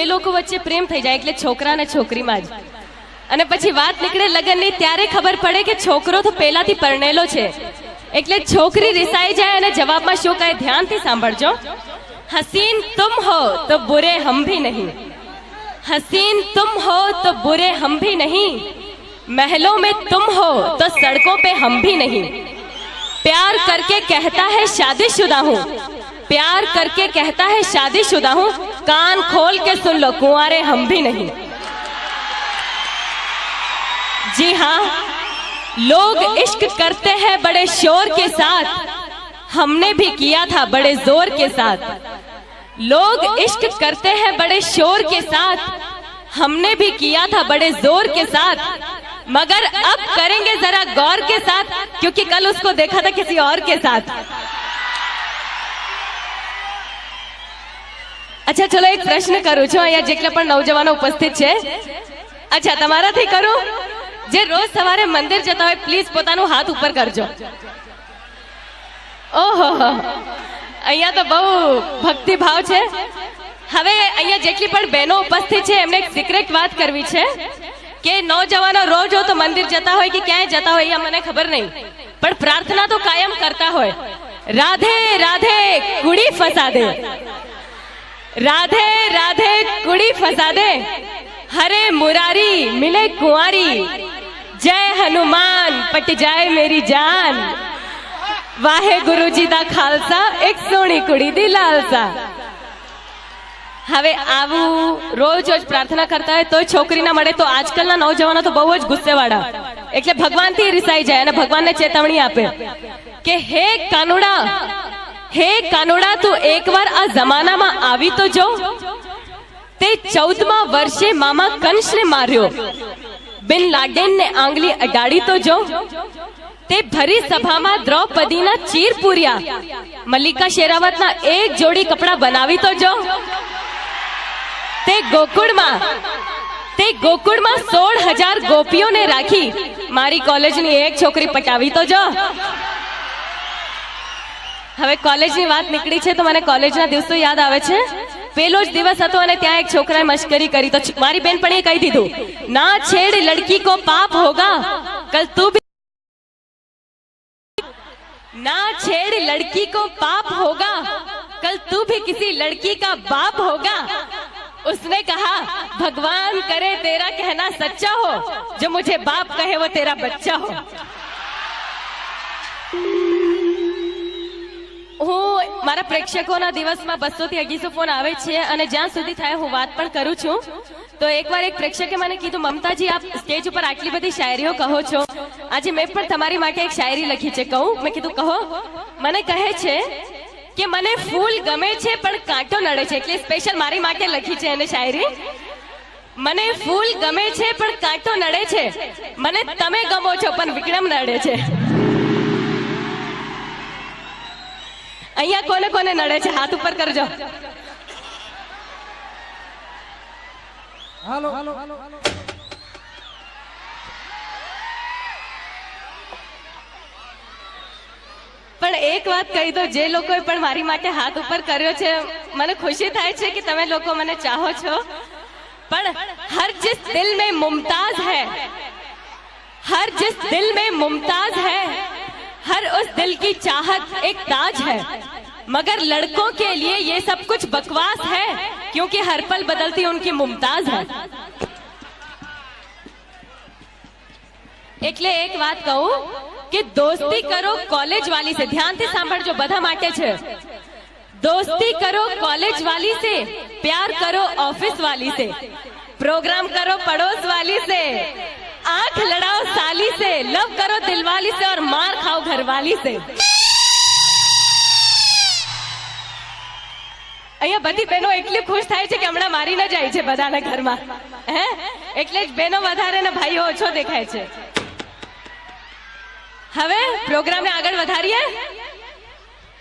બે લોકો વચ્ચે પ્રેમ થઈ જાય એટલે છોકરા અને છોકરીમાં જ, અને પછી વાત નીકળે લગ્નની ત્યારે ખબર પડે કે છોકરો તો પહેલાથી પરણેલો છે, એટલે છોકરી રિસાઈ જાય અને જવાબમાં શું કહે ધ્યાનથી સાંભળજો। हसीन तुम हो तो बुरे हम भी नहीं, हसीन तुम हो तो बुरे हम भी नहीं, महलों में तुम हो तो सड़कों पे हम भी नहीं, प्यार करके कहता है शादीशुदा हूँ, प्यार करके कहता है शादीशुदा हूँ, कान खोल के सुन लो कुंवारे हम भी नहीं। जी हाँ, लोग इश्क करते हैं बड़े शोर के साथ, हमने भी किया था बड़े जोर के साथ, लोग इश्क करते हैं बड़े शोर के साथ, हमने भी किया था बड़े जोर के साथ, मगर अब करेंगे जरा गौर के साथ, क्योंकि कल उसको देखा था किसी और के साथ। अच्छा चलो एक प्रश्न करूं छो, अहींया जेटला पण नौजवानो उपस्थित छे, अच्छा तमाराथी करूं, जे रोज सवारे मंदिर जता होय प्लीज पोतानो हाथ ऊपर करजो। ओहो, अहींया तो बहु भक्ति भाव छे। हवे अहींया जेटली पण बहनो उपस्थित छे एमने एक सीक्रेट बात करवी छे के नौजवानो रोज हो तो मंदिर जता होय कि क्यांय जता होय मने खबर नहीं, पण प्रार्थना तो कायम करता होय, राधे राधे कुड़ी फसा दे, राधे राधे कुड़ी फसा दे, हरे मुरारी मिले कुंवारी, जय हनुमान पट जाए मेरी जान, वाहे गुरुजी दा खालसा एक सोनी कुड़ी दी लालसा। हवे आवू रोज रोज प्रार्थना करता है तो छोकरी ना मळे तो आजकलना नौजवानो तो बहु ज गुस्सेवाड़ा, એટલે ભગવાનથી રિસાઈ જાય અને ભગવાનને ચેતવણી આપે કે હે કાનુડા તું એકવાર આ જમાનામાં આવી તો જો, તે 14મા વર્ષે મામા કંસને માર્યો, બિન લાડેનને આંગળી અડાડી તો જો, તે ભરી સભામાં દ્રૌપદીના ચીર પૂર્યા, મલ્લિકા શેરાવતના એક જોડી કપડા બનાવી તો જો, તે ગોકુળમાં 16,000 ગોપીઓને રાખી, મારી કોલેજની એક છોકરી પટાવી તો જો। હવે કોલેજની વાત નીકળી છે તો મને કોલેજના દિવસો યાદ આવે છે। પેલો જ દિવસ હતો અને ત્યાં એક છોકરાએ મશ્કરી કરી તો મારી બેનપણીએ કહી દીધું, ના છેડ લડકી કો પાપ હોગા, કલ તું भी ना छेड़ लड़की को पाप होगा, कल तू भी किसी लड़की का बाप होगा। उसने कहा भगवान करे तेरा कहना सच्चा हो, जो मुझे बाप कहे वो तेरा बच्चा हो। હું મારા પ્રેક્ષકોના દિવસમાં 200 થી 250 ફોન આવે છે અને જ્યાં સુધી થાય હું વાત પણ કરું છું। તો એકવાર એક પ્રેક્ષકે મને કીધું મમતાજી આપ સ્ટેજ ઉપર આટલી બધી શાયરીઓ કહો છો, આજે મેં પણ તમારી માટે એક શાયરી લખી છે, કહું? મેં કીધું કહો। મને કહે છે કે મને ફૂલ ગમે છે પણ કાંટો નડે છે, એટલે સ્પેશિયલ મારી માટે લખી છે એને શાયરી। મને ફૂલ ગમે છે પણ કાંટો નડે છે, મને તમે ગમો છો પણ વિક્રમ નડે છે। અહીંયા કોને કોને નડે છે હાથ ઉપર કરજો। હાલો પણ એક વાત કહી દો, જે લોકોએ પણ મારી માટે હાથ ઉપર કર્યો છે મને ખુશી થાય છે કે તમે લોકો મને ચાહો છો, પણ હર जिस दिल में मुमताज है, हर जिस दिल में मुमताज है, हर उस दिल की चाहत एक ताज है, मगर लड़कों के लिए ये सब कुछ बकवास है, क्योंकि हर पल बदलती उनकी मुमताज है। એટલે એક વાત કહું કે દોસ્તી કરો કોલેજ વાલી से, ध्यान થી સાંભળજો બધા માટે છે। दोस्ती करो कॉलेज वाली से, प्यार करो ऑफिस वाली से, प्रोग्राम करो पड़ोस वाली से, आंख लड़ाओ साली से, लव करो दिलवाली से और मार खाओ घरवाली से। અહીંયા બધી બહેનો એટલી ખુશ થાય છે કે હમણાં મારી ન જાય છે બધાના ઘરમાં, હે એટલે જ બહેનો વધારે ને ભાઈઓ ઓછો દેખાય છે। હવે પ્રોગ્રામને આગળ વધારીએ।